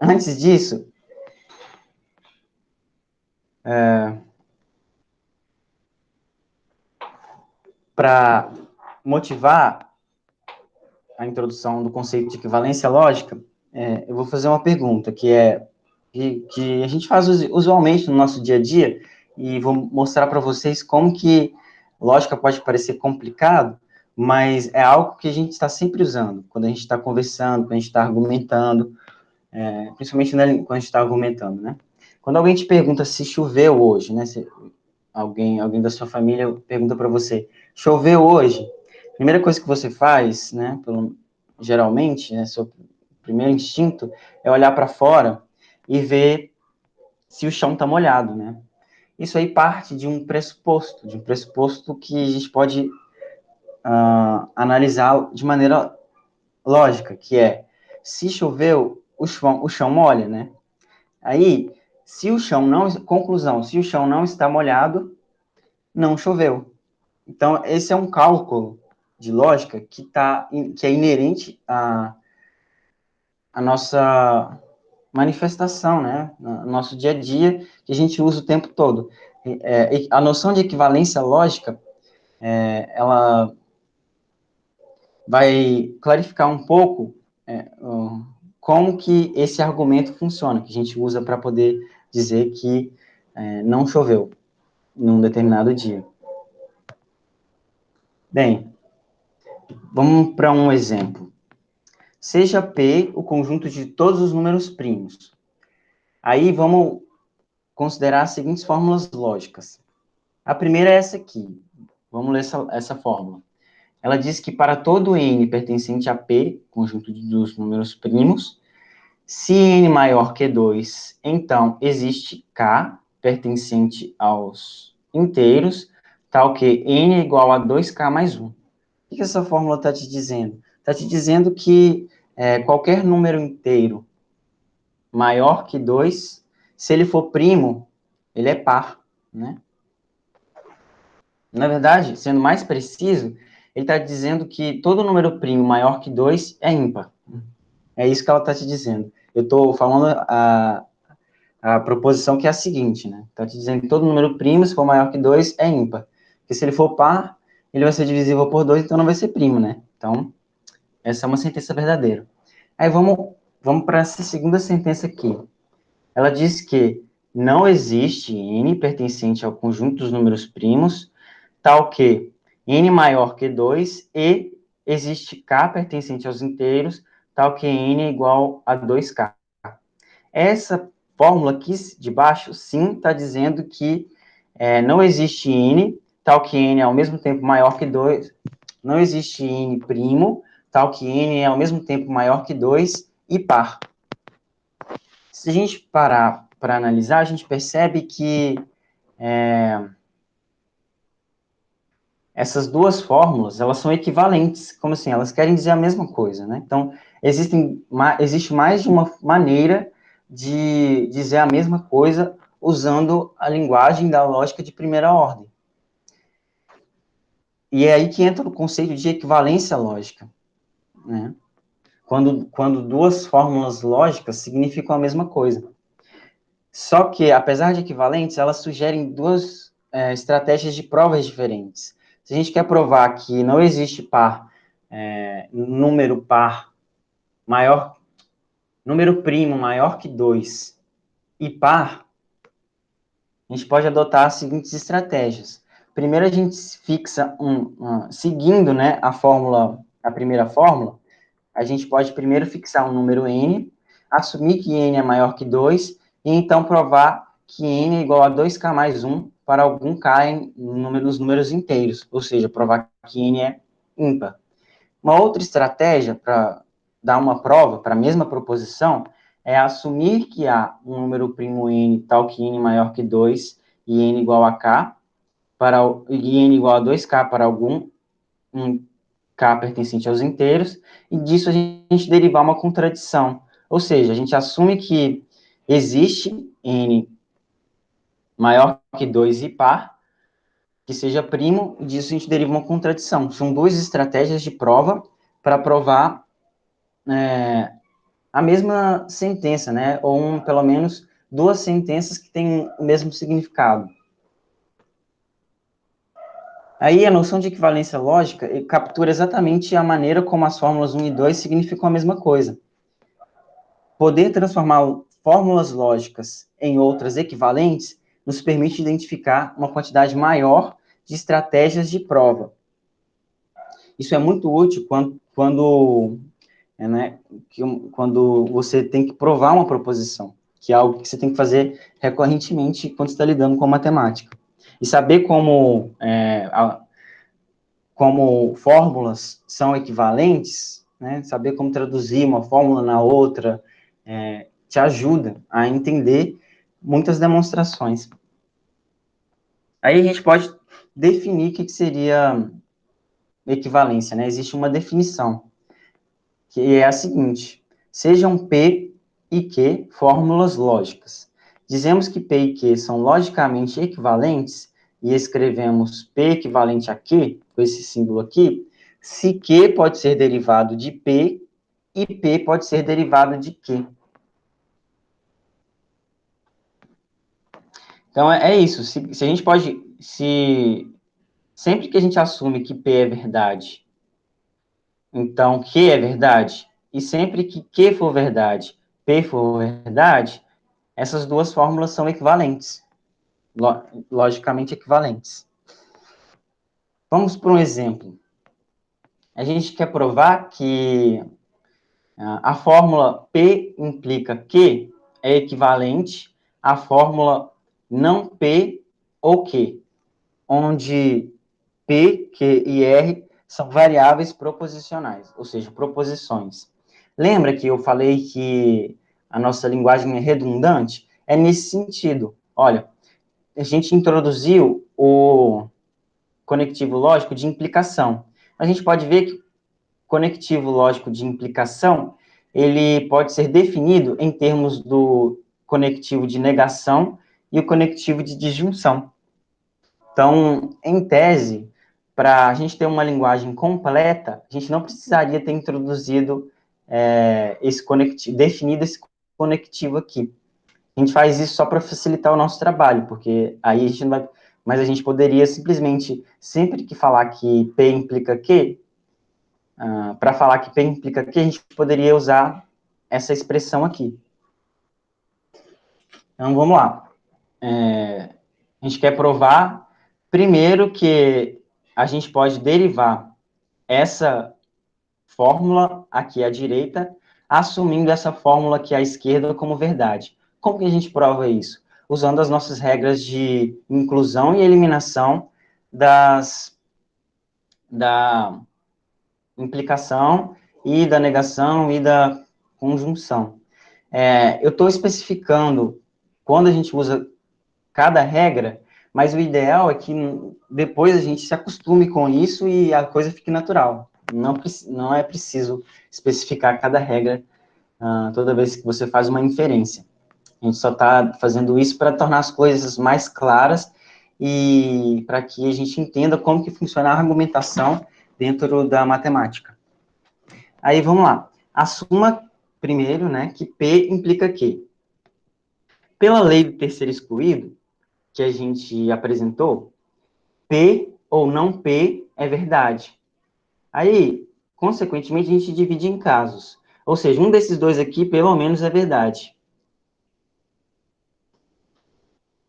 Antes disso, para motivar a introdução do conceito de equivalência lógica, eu vou fazer uma pergunta, que a gente faz usualmente no nosso dia a dia, e vou mostrar para vocês como que lógica pode parecer complicado, mas é algo que a gente está sempre usando, quando a gente está conversando, quando a gente está argumentando, principalmente quando a gente está argumentando, né? Quando alguém te pergunta se choveu hoje, né? Se alguém da sua família pergunta para você, choveu hoje? A primeira coisa que você faz, né? Geralmente, né? Seu primeiro instinto é olhar para fora e ver se o chão está molhado, né? Isso aí parte de um pressuposto que a gente pode analisar de maneira lógica, que é, se choveu, o chão molha, né? Aí, se o chão não, conclusão, se o chão não está molhado, não choveu. Então, esse é um cálculo de lógica que é inerente à nossa manifestação, né? No nosso dia a dia, que a gente usa o tempo todo. A noção de equivalência lógica, ela vai clarificar um pouco como que esse argumento funciona, que a gente usa para poder dizer que não choveu num determinado dia. Bem, vamos para um exemplo. Seja P o conjunto de todos os números primos. Aí vamos considerar as seguintes fórmulas lógicas. A primeira é essa aqui. Vamos ler essa fórmula. Ela diz que para todo n pertencente a P, conjunto dos números primos, se n maior que 2, então existe K pertencente aos inteiros, tal que n é igual a 2K mais 1. O que essa fórmula está te dizendo? Está te dizendo que qualquer número inteiro maior que 2, se ele for primo, ele é par, né? Na verdade, sendo mais preciso, ele está dizendo que todo número primo maior que 2 é ímpar. É isso que ela está te dizendo. Eu estou falando a proposição que é a seguinte, né? Está te dizendo que todo número primo, se for maior que 2, é ímpar. Porque se ele for par, ele vai ser divisível por 2, então não vai ser primo, né? Então, essa é uma sentença verdadeira. Aí vamos para essa segunda sentença aqui. Ela diz que não existe n pertencente ao conjunto dos números primos, tal que n maior que 2 e existe k pertencente aos inteiros, tal que n é igual a 2k. Essa fórmula aqui de baixo, sim, está dizendo que não existe n, tal que n é ao mesmo tempo maior que 2, não existe n primo, tal que n é ao mesmo tempo maior que 2 e par. Se a gente parar para analisar, a gente percebe que essas duas fórmulas, elas são equivalentes, como assim? Elas querem dizer a mesma coisa, né? Então, existe mais de uma maneira de dizer a mesma coisa usando a linguagem da lógica de primeira ordem. E é aí que entra o conceito de equivalência lógica, né? Quando duas fórmulas lógicas significam a mesma coisa. Só que, apesar de equivalentes, elas sugerem duas estratégias de provas diferentes. Se a gente quer provar que não existe número par maior, número primo maior que 2 e par, a gente pode adotar as seguintes estratégias. Primeiro, a gente fixa seguindo, né, a primeira fórmula, a gente pode primeiro fixar um número n, assumir que n é maior que 2, e então provar que n é igual a 2k mais 1 para algum k nos números inteiros, ou seja, provar que n é ímpar. Uma outra estratégia para dar uma prova para a mesma proposição é assumir que há um número primo n tal que n maior que 2 e n igual a k, e n igual a 2k para algum k pertencente aos inteiros, e disso a gente derivar uma contradição. Ou seja, a gente assume que existe n maior que 2 e par, que seja primo, e disso a gente deriva uma contradição. São duas estratégias de prova para provar a mesma sentença, né? Ou pelo menos duas sentenças que têm o mesmo significado. Aí a noção de equivalência lógica captura exatamente a maneira como as fórmulas 1 e 2 significam a mesma coisa. Poder transformar fórmulas lógicas em outras equivalentes nos permite identificar uma quantidade maior de estratégias de prova. Isso é muito útil quando você tem que provar uma proposição, que é algo que você tem que fazer recorrentemente quando está lidando com matemática. E saber como fórmulas são equivalentes, né, saber como traduzir uma fórmula na outra, te ajuda a entender muitas demonstrações. Aí a gente pode definir o que seria equivalência, né? Existe uma definição, que é a seguinte: sejam P e Q fórmulas lógicas. Dizemos que P e Q são logicamente equivalentes e escrevemos P equivalente a Q, com esse símbolo aqui, se Q pode ser derivado de P e P pode ser derivado de Q. Então, é isso. Se a gente pode... Sempre que a gente assume que P é verdade, então Q é verdade, e sempre que Q for verdade, P for verdade, essas duas fórmulas são equivalentes, logicamente equivalentes. Vamos para um exemplo. A gente quer provar que a fórmula P implica Q é equivalente à fórmula não P ou Q, onde P, Q e R são variáveis proposicionais, ou seja, proposições. Lembra que eu falei que a nossa linguagem é redundante? É nesse sentido. Olha, a gente introduziu o conectivo lógico de implicação. A gente pode ver que o conectivo lógico de implicação, ele pode ser definido em termos do conectivo de negação e o conectivo de disjunção. Então, em tese, para a gente ter uma linguagem completa, a gente não precisaria ter introduzido esse conectivo, definido esse conectivo aqui. A gente faz isso só para facilitar o nosso trabalho, porque aí a gente não vai... Mas a gente poderia simplesmente, sempre que falar que P implica Q, para falar que P implica Q, a gente poderia usar essa expressão aqui. Então, vamos lá. A gente quer provar, primeiro, que a gente pode derivar essa fórmula aqui à direita, assumindo essa fórmula aqui à esquerda como verdade. Como que a gente prova isso? Usando as nossas regras de inclusão e eliminação da implicação e da negação e da conjunção. Eu estou especificando quando a gente usa cada regra, mas o ideal é que depois a gente se acostume com isso e a coisa fique natural. Não é preciso especificar cada regra toda vez que você faz uma inferência. A gente só está fazendo isso para tornar as coisas mais claras e para que a gente entenda como que funciona a argumentação dentro da matemática. Aí, vamos lá. Assuma primeiro, né, que P implica Q. Pela lei do terceiro excluído, que a gente apresentou, P ou não P é verdade. Aí, consequentemente, a gente divide em casos. Ou seja, um desses dois aqui, pelo menos, é verdade.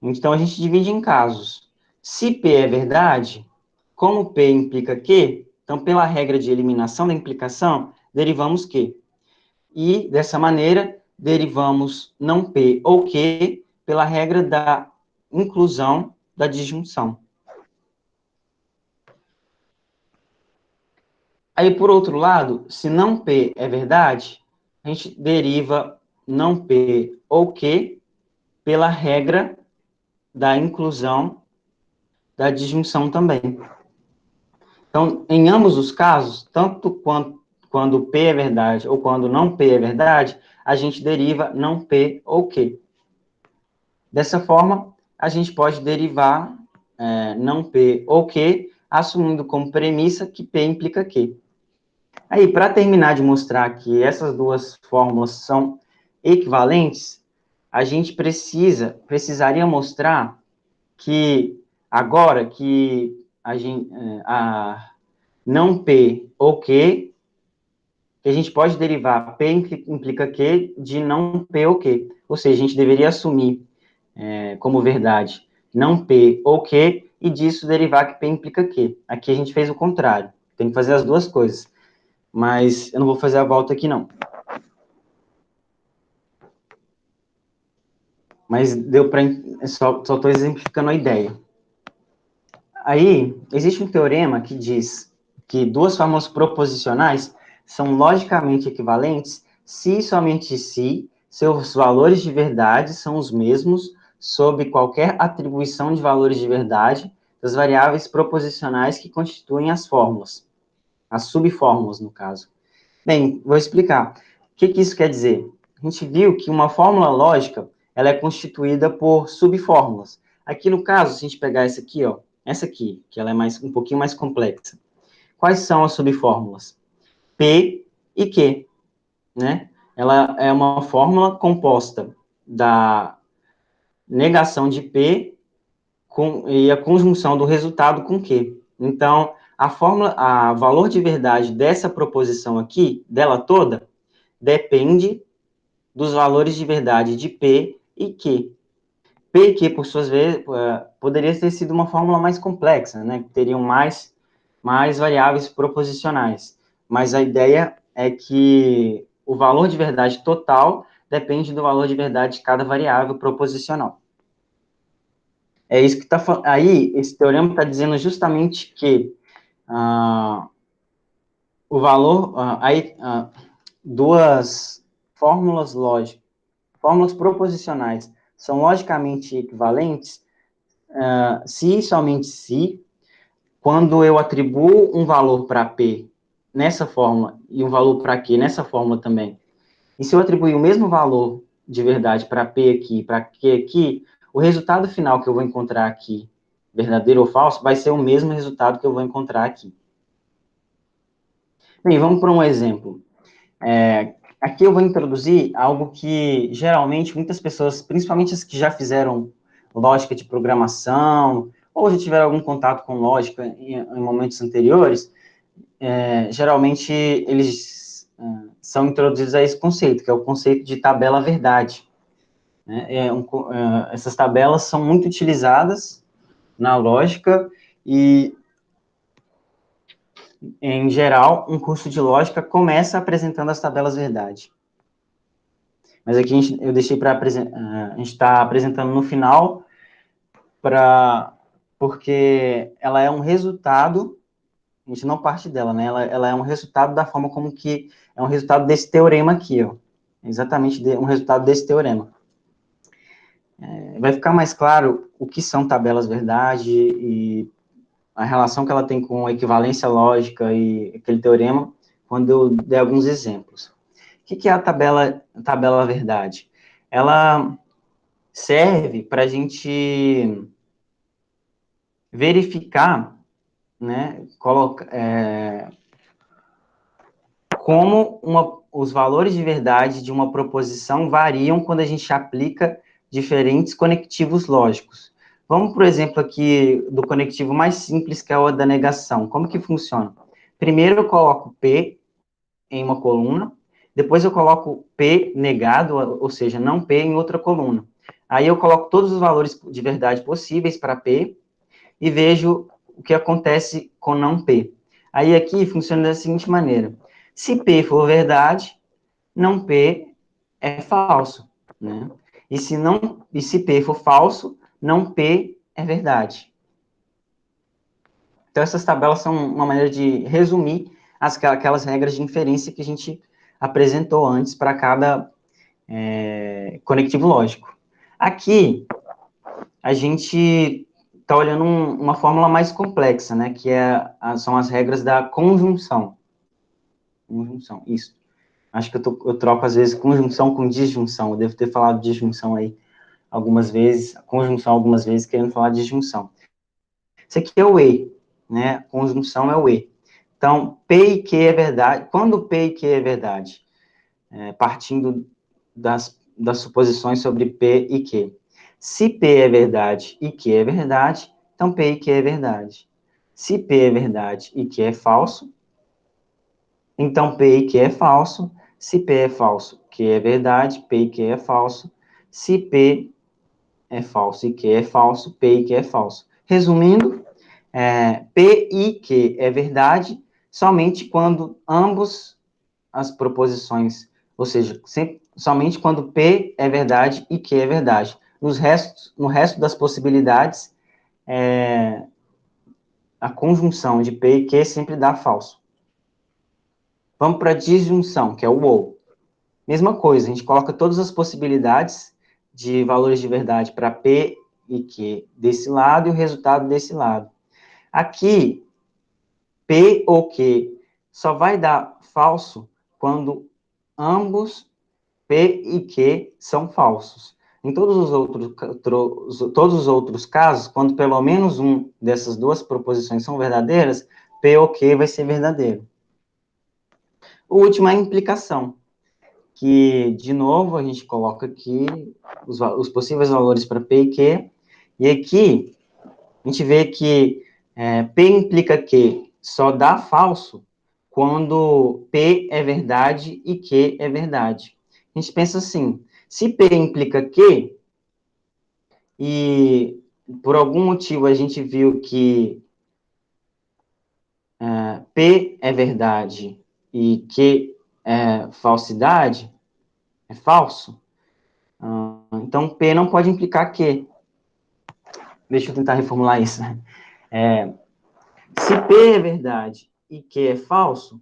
Então, a gente divide em casos. Se P é verdade, como P implica Q, então, pela regra de eliminação da implicação, derivamos Q. E, dessa maneira, derivamos não P ou Q pela regra da inclusão da disjunção. Aí, por outro lado, se não P é verdade, a gente deriva não P ou Q pela regra da inclusão da disjunção também. Então, em ambos os casos, tanto quando P é verdade ou quando não P é verdade, a gente deriva não P ou Q. Dessa forma, a gente pode derivar não P ou Q, assumindo como premissa que P implica Q. Aí, para terminar de mostrar que essas duas fórmulas são equivalentes, a gente precisaria mostrar que agora que a não P ou Q, que a gente pode derivar P implica Q de não P ou Q. Ou seja, a gente deveria assumir como verdade não P ou Q, e disso derivar que P implica Q. Aqui a gente fez o contrário. Tem que fazer as duas coisas. Mas eu não vou fazer a volta aqui, não. Mas deu para... Só estou exemplificando a ideia. Aí, existe um teorema que diz que duas fórmulas proposicionais são logicamente equivalentes se e somente se seus valores de verdade são os mesmos sob qualquer atribuição de valores de verdade das variáveis proposicionais que constituem as fórmulas, as subfórmulas, no caso. Bem, vou explicar. O que isso quer dizer? A gente viu que uma fórmula lógica, ela é constituída por subfórmulas. Aqui no caso, se a gente pegar essa aqui, ó, essa aqui, que ela é um pouquinho mais complexa. Quais são as subfórmulas? P e Q, né? Ela é uma fórmula composta da negação de P e a conjunção do resultado com Q. Então, a valor de verdade dessa proposição aqui, dela toda, depende dos valores de verdade de P e Q. P e Q, por suas vezes, poderia ter sido uma fórmula mais complexa, né? Teriam mais variáveis proposicionais. Mas a ideia é que o valor de verdade total depende do valor de verdade de cada variável proposicional. É isso que está falando. Aí, esse teorema está dizendo justamente que o valor, duas fórmulas lógicas, fórmulas proposicionais são logicamente equivalentes se e somente se, quando eu atribuo um valor para P nessa fórmula e um valor para Q nessa fórmula também, e se eu atribuir o mesmo valor de verdade para P aqui, para Q aqui, o resultado final que eu vou encontrar aqui, verdadeiro ou falso, vai ser o mesmo resultado que eu vou encontrar aqui. Bem, vamos para um exemplo. Aqui eu vou introduzir algo que, geralmente, muitas pessoas, principalmente as que já fizeram lógica de programação, ou já tiveram algum contato com lógica em momentos anteriores, geralmente eles são introduzidos a esse conceito, que é o conceito de tabela verdade. Essas tabelas são muito utilizadas na lógica e, em geral, um curso de lógica começa apresentando as tabelas verdade. Mas aqui eu deixei para apresentar, a gente está apresentando no final, porque ela é um resultado, a gente não parte dela, né? Ela é um resultado da forma como que é um resultado desse teorema aqui, ó. Exatamente um resultado desse teorema. Vai ficar mais claro o que são tabelas verdade e a relação que ela tem com a equivalência lógica e aquele teorema, quando eu der alguns exemplos. O que é a tabela verdade? Ela serve para a gente verificar, né, como os valores de verdade de uma proposição variam quando a gente aplica diferentes conectivos lógicos. Vamos, por exemplo, aqui do conectivo mais simples, que é o da negação. Como que funciona? Primeiro eu coloco P em uma coluna, depois eu coloco P negado, ou seja, não P em outra coluna. Aí eu coloco todos os valores de verdade possíveis para P e vejo o que acontece com não P. Aí aqui funciona da seguinte maneira: se P for verdade, não P é falso, né? E se P for falso, não P é verdade. Então essas tabelas são uma maneira de resumir aquelas regras de inferência que a gente apresentou antes para cada conectivo lógico. Aqui a gente está olhando uma fórmula mais complexa, né? Que são as regras da conjunção. Conjunção, isso. Acho que eu troco, às vezes, conjunção com disjunção. Eu devo ter falado disjunção aí algumas vezes, conjunção algumas vezes, querendo falar disjunção. Isso aqui é o E, né? Conjunção é o E. Então, P e Q é verdade. Quando P e Q é verdade? Partindo das suposições sobre P e Q. Se P é verdade e Q é verdade, então P e Q é verdade. Se P é verdade e Q é falso, então P e Q é falso. Se P é falso, Q é verdade, P e Q é falso. Se P é falso e Q é falso, P e Q é falso. Resumindo, P e Q é verdade somente quando ambos as proposições, ou seja, somente quando P é verdade e Q é verdade. No resto das possibilidades, a conjunção de P e Q sempre dá falso. Vamos para a disjunção, que é o ou. Mesma coisa, a gente coloca todas as possibilidades de valores de verdade para P e Q desse lado e o resultado desse lado. Aqui, P ou Q só vai dar falso quando ambos P e Q são falsos. Em todos os outros casos, quando pelo menos um dessas duas proposições são verdadeiras, P ou Q vai ser verdadeiro. O último é a implicação, que, de novo, a gente coloca aqui os possíveis valores para P e Q, e aqui a gente vê que P implica Q só dá falso quando P é verdade e Q é verdade. A gente pensa assim, se P implica Q, e por algum motivo a gente viu que P é verdade e Q é falsidade, é falso, então P não pode implicar Q. Deixa eu tentar reformular isso. Se P é verdade e Q é falso,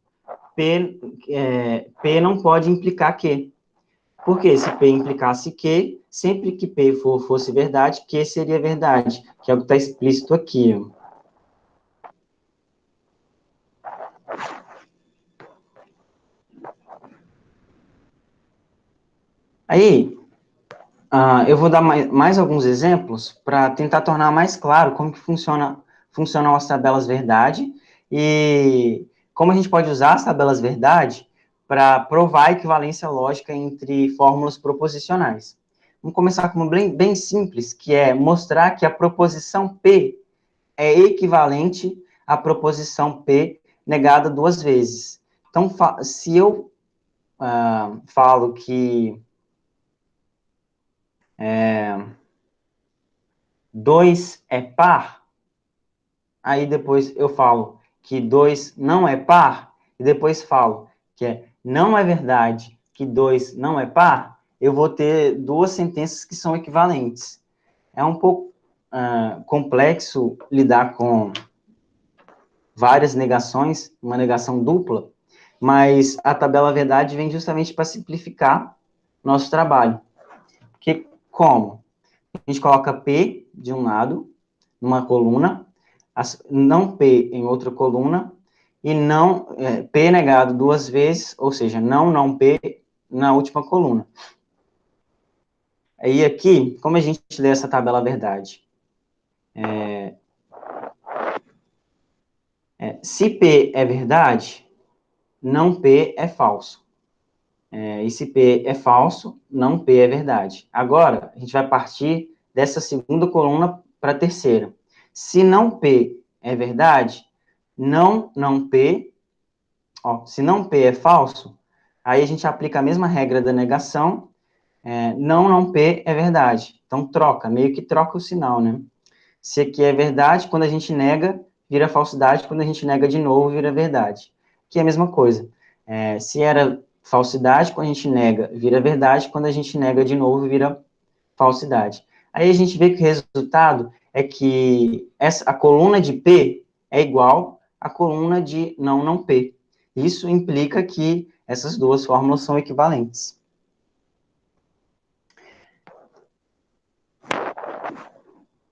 P não pode implicar Q. Porque se P implicasse Q, sempre que P fosse verdade, Q seria verdade, que é o que está explícito aqui. Aí, eu vou dar mais alguns exemplos para tentar tornar mais claro como que funcionam as tabelas verdade e como a gente pode usar as tabelas verdade para provar a equivalência lógica entre fórmulas proposicionais. Vamos começar com uma bem simples, que é mostrar que a proposição P é equivalente à proposição P negada duas vezes. Então, se eu falo que 2 é par, aí depois eu falo que 2 não é par, e depois falo que não é verdade que 2 não é par, eu vou ter duas sentenças que são equivalentes. É um pouco complexo lidar com várias negações, uma negação dupla, mas a tabela verdade vem justamente para simplificar nosso trabalho. Que como? A gente coloca P de um lado, numa coluna, não P em outra coluna, e não P negado duas vezes, ou seja, não P na última coluna. Aí aqui, como a gente lê essa tabela verdade? Se P é verdade, não P é falso. E se P é falso, não P é verdade. Agora, a gente vai partir dessa segunda coluna para a terceira. Se não P é verdade, não P, se não P é falso, aí a gente aplica a mesma regra da negação, não P é verdade. Então, meio que troca o sinal, né? Se aqui é verdade, quando a gente nega, vira falsidade, quando a gente nega de novo, vira verdade. Aqui é a mesma coisa. Se era falsidade, quando a gente nega, vira verdade, quando a gente nega de novo, vira falsidade. Aí a gente vê que o resultado é que a coluna de P é igual à coluna de não P. Isso implica que essas duas fórmulas são equivalentes.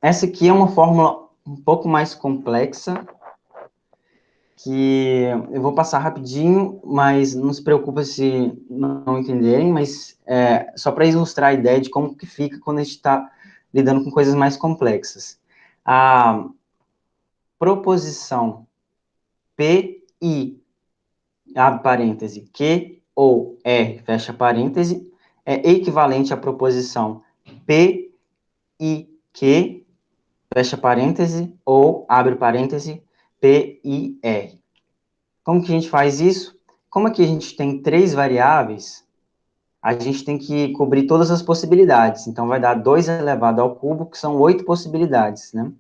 Essa aqui é uma fórmula um pouco mais complexa, que eu vou passar rapidinho, mas não se preocupa se não entenderem, mas só para ilustrar a ideia de como que fica quando a gente está lidando com coisas mais complexas. A proposição P I, abre parêntese, Q ou R, fecha parêntese, é equivalente à proposição P e Q, fecha parêntese, ou abre parêntese, P e R. Como que a gente faz isso? Como aqui a gente tem 3 variáveis, a gente tem que cobrir todas as possibilidades. Então, vai dar 2 elevado ao cubo, que são 8 possibilidades, né?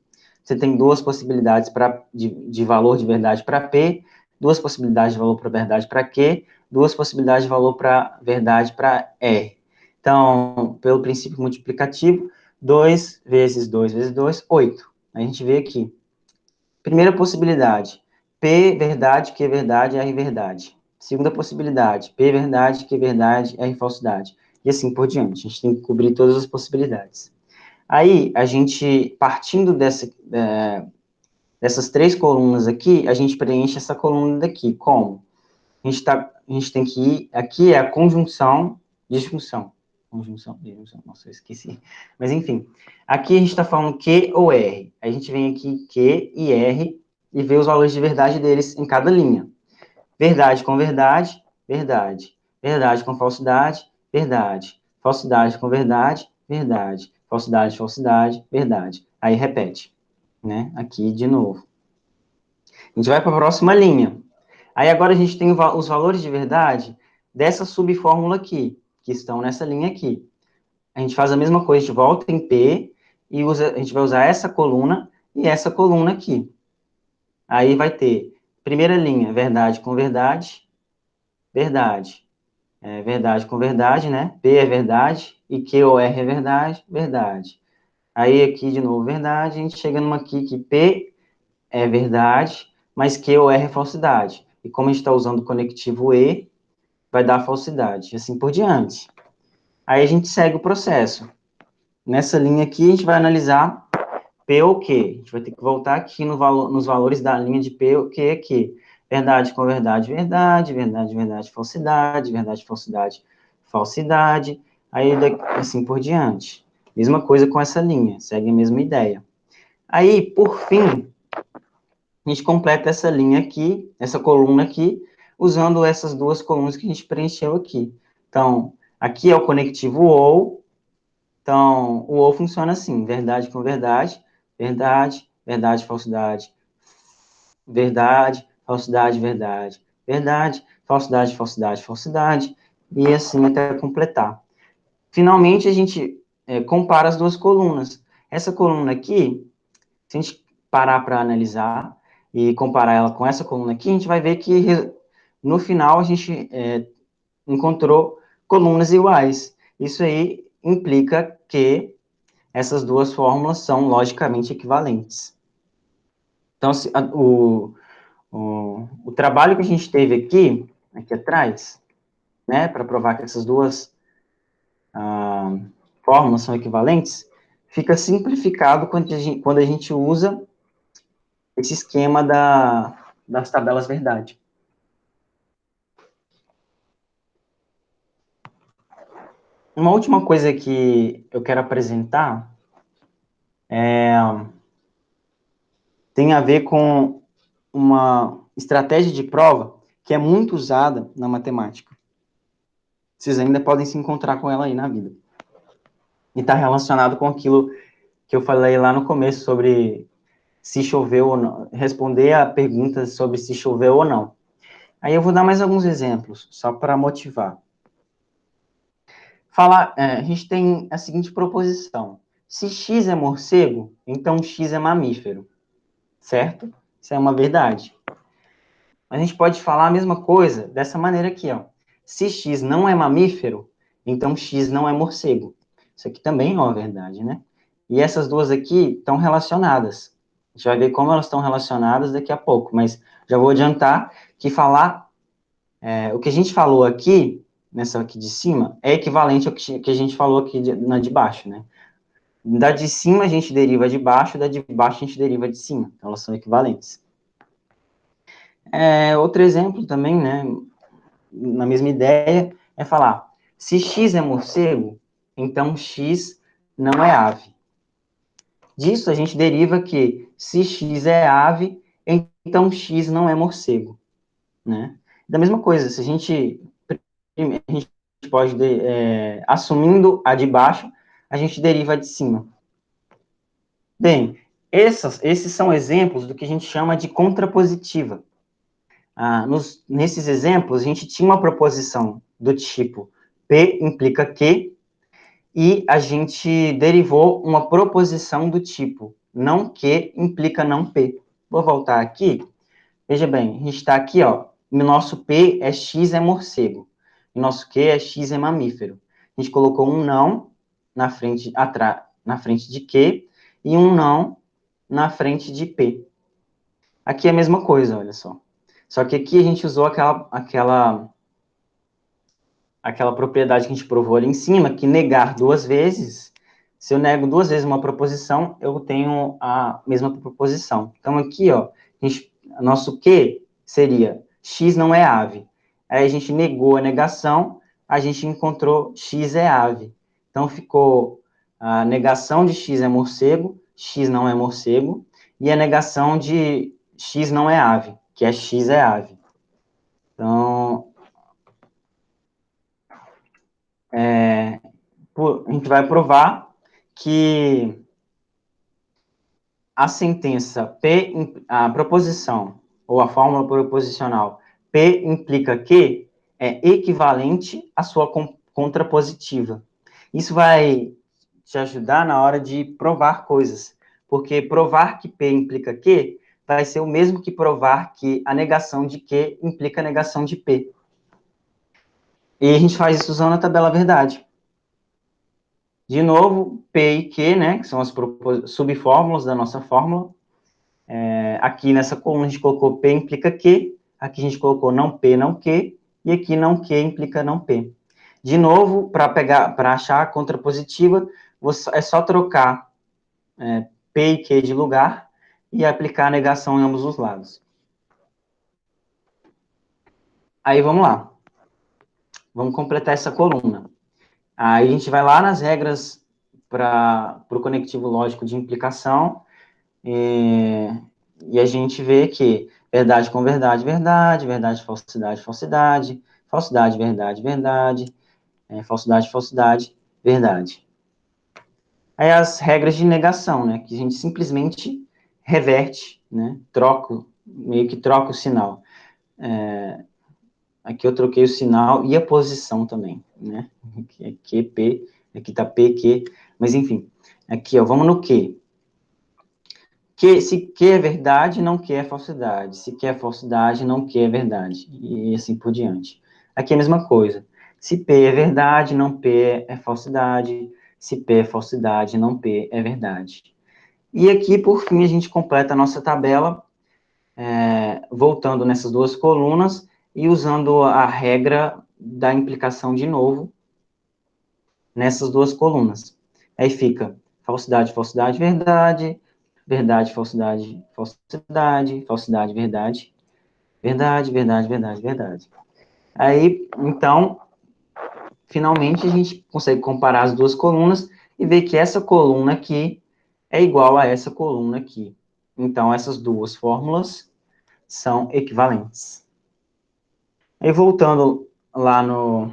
Você tem 2 possibilidades de valor de verdade para P, 2 possibilidades de valor para verdade para Q, 2 possibilidades de valor para verdade para R. Então, pelo princípio multiplicativo, 2 vezes 2 vezes 2, 8. A gente vê aqui. Primeira possibilidade, P verdade, Q verdade, R verdade. Segunda possibilidade, P verdade, Q verdade, R falsidade. E assim por diante. A gente tem que cobrir todas as possibilidades. Aí, a gente, partindo dessas 3 colunas aqui, a gente preenche essa coluna daqui. Como? A gente tem que ir, aqui é a conjunção, disjunção. Conjunção, disjunção, nossa, eu esqueci. Mas, enfim, aqui a gente está falando Q ou R. A gente vem aqui Q e R e vê os valores de verdade deles em cada linha. Verdade com verdade, verdade. Verdade com falsidade, verdade. Falsidade com verdade, verdade. Falsidade, falsidade, verdade. Aí repete, né? Aqui de novo. A gente vai para a próxima linha. Aí agora a gente tem os valores de verdade dessa subfórmula aqui, que estão nessa linha aqui. A gente faz a mesma coisa, a gente volta em P e a gente vai usar essa coluna e essa coluna aqui. Aí vai ter, primeira linha, verdade com verdade, verdade. Verdade com verdade, né? P é verdade e Q ou R é verdade, verdade. Aí aqui de novo verdade, a gente chega numa aqui que P é verdade, mas Q ou R é falsidade. E como a gente está usando o conectivo E, vai dar falsidade, e assim por diante. Aí a gente segue o processo. Nessa linha aqui, a gente vai analisar P ou Q. A gente vai ter que voltar aqui nos valores da linha de P ou Q aqui. Verdade com verdade, verdade, verdade, verdade, falsidade, verdade, falsidade, falsidade, aí assim por diante. Mesma coisa com essa linha, segue a mesma ideia. Aí, por fim, a gente completa essa linha aqui, essa coluna aqui, usando essas 2 colunas que a gente preencheu aqui. Então, aqui é o conectivo OU. Então, o OU funciona assim, verdade com verdade, verdade, verdade, falsidade, verdade, falsidade, verdade, verdade, falsidade, falsidade, falsidade, e assim até completar. Finalmente, a gente compara as 2 colunas. Essa coluna aqui, se a gente parar para analisar e comparar ela com essa coluna aqui, a gente vai ver que no final a gente encontrou colunas iguais. Isso aí implica que essas 2 fórmulas são logicamente equivalentes. Então, o trabalho que a gente teve aqui atrás, né, para provar que essas 2 fórmulas são equivalentes, fica simplificado quando a gente usa esse esquema das tabelas verdade. Uma última coisa que eu quero apresentar tem a ver com uma estratégia de prova que é muito usada na matemática. Vocês ainda podem se encontrar com ela aí na vida. E está relacionado com aquilo que eu falei lá no começo sobre se choveu ou não, responder a perguntas sobre se choveu ou não. Aí eu vou dar mais alguns exemplos, só para motivar. A gente tem a seguinte proposição. Se X é morcego, então X é mamífero. Certo? Isso é uma verdade. A gente pode falar a mesma coisa dessa maneira aqui, ó. Se X não é mamífero, então X não é morcego. Isso aqui também é uma verdade, né? E essas 2 aqui estão relacionadas. A gente vai ver como elas estão relacionadas daqui a pouco, mas já vou adiantar que o que a gente falou aqui, nessa aqui de cima, é equivalente ao que a gente falou aqui na de baixo, né? Da de cima a gente deriva de baixo, da de baixo a gente deriva de cima. Então, elas são equivalentes. Outro exemplo também, né, na mesma ideia, é falar, se X é morcego, então X não é ave. Disso a gente deriva que, se X é ave, então X não é morcego. né? Da mesma coisa, se a gente pode, assumindo a de baixo, a gente deriva a de cima. Bem, esses são exemplos do que a gente chama de contrapositiva. Nesses exemplos, a gente tinha uma proposição do tipo P implica Q, e a gente derivou uma proposição do tipo não Q implica não P. Vou voltar aqui. Veja bem, a gente está aqui, ó, no nosso P é X é morcego, e nosso Q é X é mamífero. A gente colocou um não na frente, na frente de Q e um não na frente de P. Aqui é a mesma coisa, olha só. Só que aqui a gente usou aquela propriedade que a gente provou ali em cima, que negar duas vezes, se eu nego duas vezes uma proposição, eu tenho a mesma proposição. Então, aqui, ó, nosso Q seria X não é ave. Aí a gente negou a negação, a gente encontrou X é ave. Então, ficou a negação de X é morcego, X não é morcego, e a negação de X não é ave, que é X é ave. Então, a gente vai provar que a sentença P, a proposição, ou a fórmula proposicional P implica Q é equivalente à sua contrapositiva. Isso vai te ajudar na hora de provar coisas, porque provar que P implica Q vai ser o mesmo que provar que a negação de Q implica a negação de P. E a gente faz isso usando a tabela verdade. De novo, P e Q, né, que são as subfórmulas da nossa fórmula. Aqui nessa coluna a gente colocou P implica Q, aqui a gente colocou não P, não Q, e aqui não Q implica não P. De novo, para achar a contrapositiva, é só trocar P e Q de lugar e aplicar a negação em ambos os lados. Aí vamos lá. Vamos completar essa coluna. Aí a gente vai lá nas regras para o conectivo lógico de implicação, e a gente vê que verdade com verdade, verdade, verdade, falsidade, falsidade, falsidade, verdade, verdade, falsidade, falsidade, verdade. Aí as regras de negação, né, que a gente simplesmente reverte, né, meio que troca o sinal. Aqui eu troquei o sinal e a posição também, né, aqui é P, aqui tá P, Q, mas enfim, aqui, ó, vamos no Q. Se Q é verdade, não Q é falsidade. Se Q é falsidade, não Q é verdade. E assim por diante. Aqui é a mesma coisa. Se P é verdade, não P é falsidade. Se P é falsidade, não P é verdade. E aqui, por fim, a gente completa a nossa tabela, voltando nessas duas colunas e usando a regra da implicação de novo nessas duas colunas. Aí fica falsidade, falsidade, verdade, verdade, falsidade, falsidade, falsidade, verdade, verdade, verdade, verdade, verdade. Aí, então, finalmente a gente consegue comparar as duas colunas e ver que essa coluna aqui é igual a essa coluna aqui. Então, essas duas fórmulas são equivalentes. Aí, voltando lá no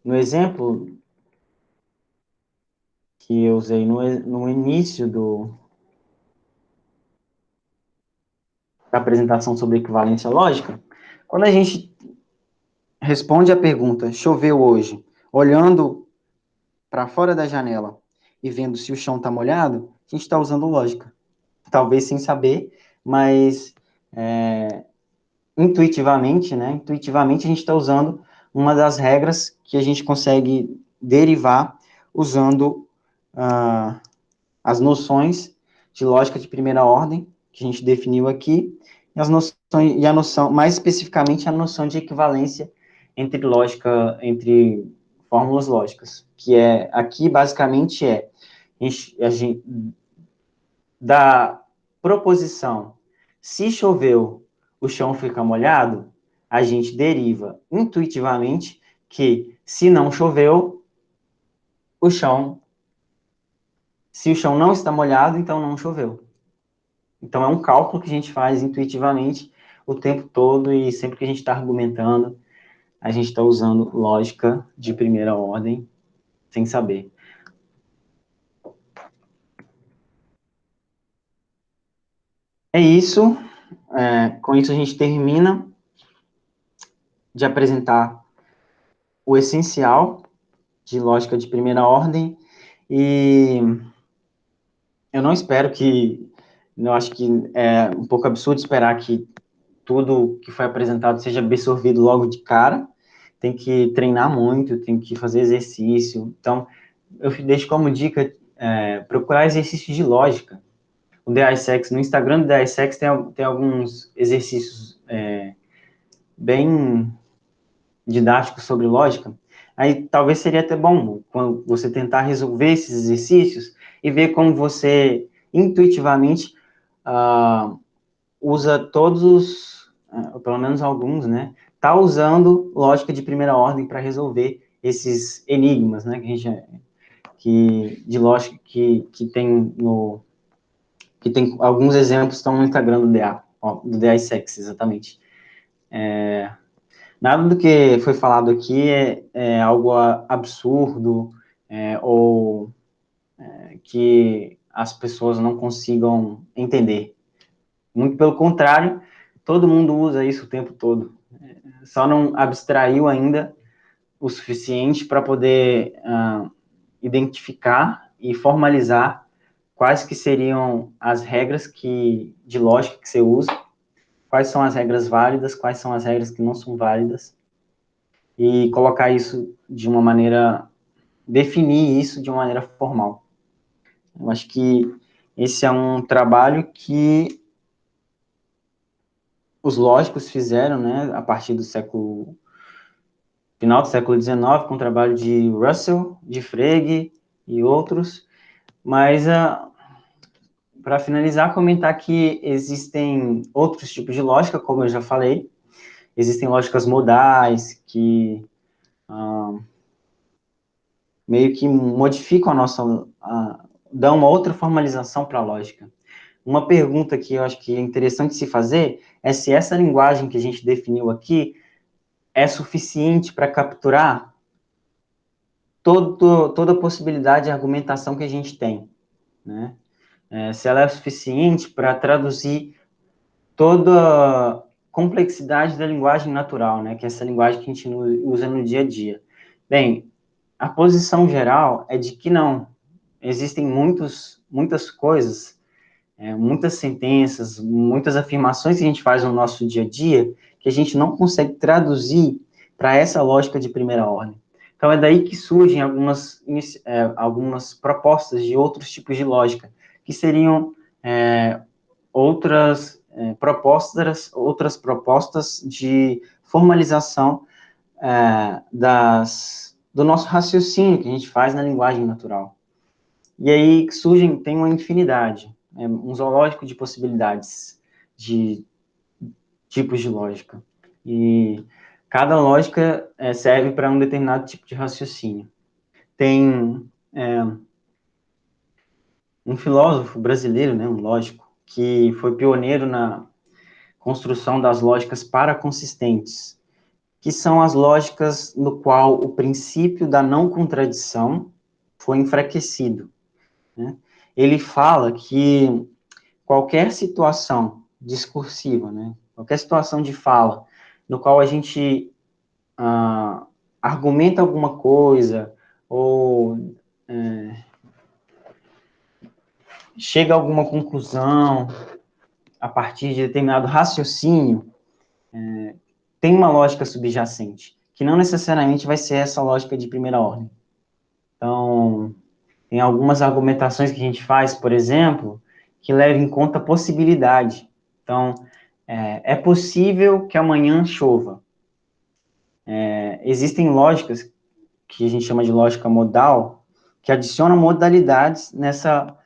exemplo que eu usei no início da apresentação sobre equivalência lógica, quando a gente responde a pergunta, choveu hoje, olhando para fora da janela e vendo se o chão está molhado, a gente está usando lógica. Talvez sem saber, mas intuitivamente, né? Intuitivamente a gente está usando uma das regras que a gente consegue derivar usando as noções de lógica de primeira ordem, que a gente definiu aqui, e a noção, mais especificamente, a noção de equivalência entre fórmulas lógicas, que aqui basicamente a gente, da proposição, se choveu, o chão fica molhado, a gente deriva intuitivamente que se não choveu, se o chão não está molhado, então não choveu. Então, é um cálculo que a gente faz intuitivamente, o tempo todo e sempre que a gente está argumentando, a gente está usando lógica de primeira ordem sem saber. É isso. Com isso a gente termina de apresentar o essencial de lógica de primeira ordem e eu não espero que, eu acho que é um pouco absurdo esperar que tudo que foi apresentado seja absorvido logo de cara, tem que treinar muito, tem que fazer exercício, então eu deixo como dica procurar exercícios de lógica. O The ISEX, no Instagram do The ISEX tem alguns exercícios bem didáticos sobre lógica, aí talvez seria até bom quando você tentar resolver esses exercícios e ver como você intuitivamente usa todos os, pelo menos alguns, né? Tá usando lógica de primeira ordem para resolver esses enigmas, né? De lógica que tem no que tem alguns exemplos estão no Instagram do DA, do DA Sex, exatamente. Nada do que foi falado aqui é algo absurdo ou que as pessoas não consigam entender. Muito pelo contrário, todo mundo usa isso o tempo todo. Só não abstraiu ainda o suficiente para poder identificar e formalizar quais que seriam as regras de lógica que você usa, quais são as regras válidas, quais são as regras que não são válidas, e colocar isso de uma maneira, definir isso de uma maneira formal. Eu acho que esse é um trabalho que os lógicos fizeram, né, a partir do final do século XIX, com o trabalho de Russell, de Frege e outros, mas para finalizar, comentar que existem outros tipos de lógica, como eu já falei, existem lógicas modais que meio que modificam dão uma outra formalização para a lógica. Uma pergunta que eu acho que é interessante se fazer é se essa linguagem que a gente definiu aqui é suficiente para capturar toda a possibilidade de argumentação que a gente tem, né? Se ela é suficiente para traduzir toda a complexidade da linguagem natural, né? Que é essa linguagem que a gente usa no dia a dia. Bem, a posição geral é de que não. Existem muitas coisas, muitas sentenças, muitas afirmações que a gente faz no nosso dia a dia que a gente não consegue traduzir para essa lógica de primeira ordem. Então, é daí que surgem algumas propostas de outros tipos de lógica, que seriam outras propostas de formalização do nosso raciocínio que a gente faz na linguagem natural. E aí tem uma infinidade, um zoológico de possibilidades, de tipos de lógica. E cada lógica serve para um determinado tipo de raciocínio. Tem um filósofo brasileiro, né, um lógico, que foi pioneiro na construção das lógicas paraconsistentes, que são as lógicas no qual o princípio da não contradição foi enfraquecido, né? Ele fala que qualquer situação discursiva, né, qualquer situação de fala, no qual a gente argumenta alguma coisa, ou chega a alguma conclusão a partir de determinado raciocínio, tem uma lógica subjacente, que não necessariamente vai ser essa lógica de primeira ordem. Então, tem algumas argumentações que a gente faz, por exemplo, que levam em conta a possibilidade. Então, é possível que amanhã chova. Existem lógicas que a gente chama de lógica modal, que adicionam modalidades nessa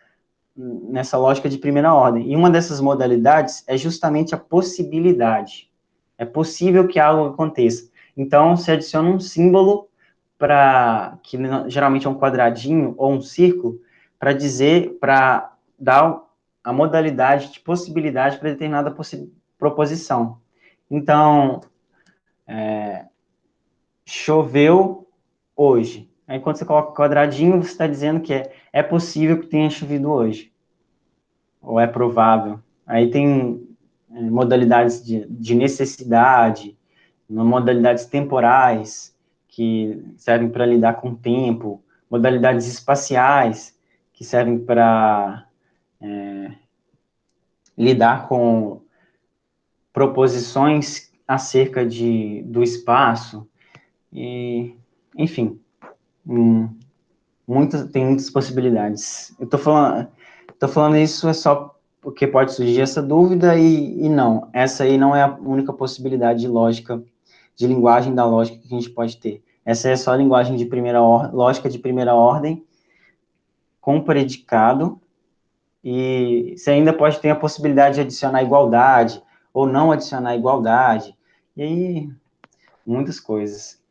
lógica de primeira ordem. E uma dessas modalidades é justamente a possibilidade. É possível que algo aconteça. Então, se adiciona um símbolo que geralmente é um quadradinho ou um círculo, para dar a modalidade de possibilidade para determinada proposição. Então, choveu hoje. Aí, quando você coloca o quadradinho, você está dizendo que é possível que tenha chovido hoje. Ou é provável. Aí tem modalidades de necessidade, modalidades temporais, que servem para lidar com o tempo, modalidades espaciais, que servem para lidar com proposições acerca do espaço, e, enfim, hum, tem muitas possibilidades. Eu tô falando isso é só porque pode surgir essa dúvida e não, essa aí não é a única possibilidade de lógica, de linguagem da lógica que a gente pode ter. Essa é só a linguagem de lógica de primeira ordem, com predicado, e você ainda pode ter a possibilidade de adicionar igualdade, ou não adicionar igualdade, e aí, muitas coisas.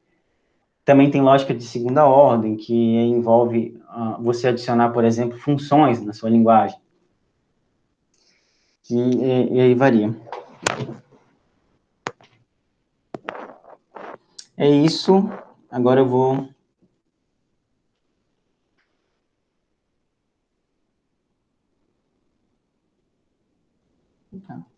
Também tem lógica de segunda ordem, que envolve você adicionar, por exemplo, funções na sua linguagem. E aí varia. É isso. Agora eu vou... Tá.